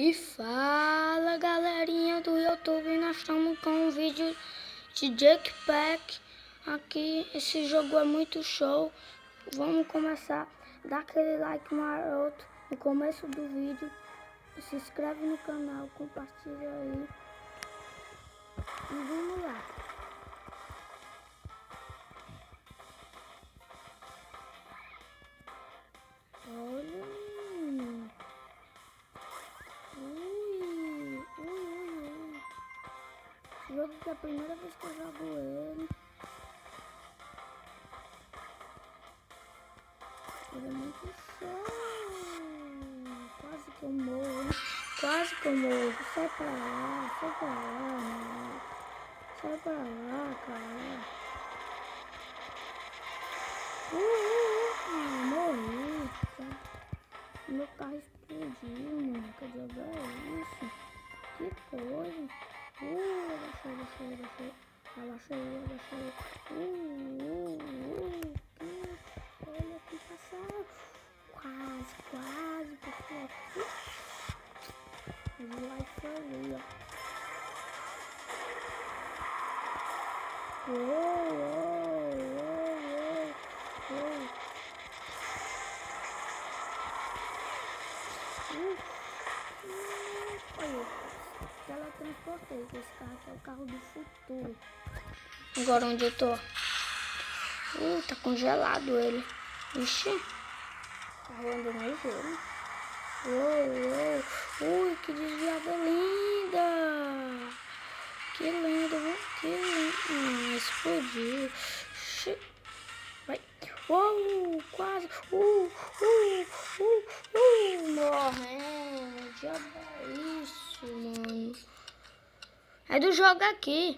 E fala, galerinha do YouTube, nós estamos com um vídeo de Jetpack. Aqui, esse jogo é muito show. Vamos começar. Dá aquele like maroto no começo do vídeo. Se inscreve no canal, compartilha aí. E vamos lá. Olha. Esse jogo que é a primeira vez que eu jogo ele. Ele é muito show. Quase que eu morro. Quase que eu morro. Sai pra lá, mano. Sai pra lá, cara. Morri. Meu carro explodiu, mano. Que jogo é isso? Que coisa. Abaixei. Olha que passou. Quase, pessoal. Mas o like foi ali, ó. Teletransportei, que esse carro aqui é o carro do futuro. Agora onde eu tô? Tá congelado ele. Ixi. Tá rolando no gelo. Ui, que desviada linda. Que linda, viu? Que linda. Explodiu. Ixi. Vai. Quase. Morrendo. Diabo é isso, mano. É do jogo aqui.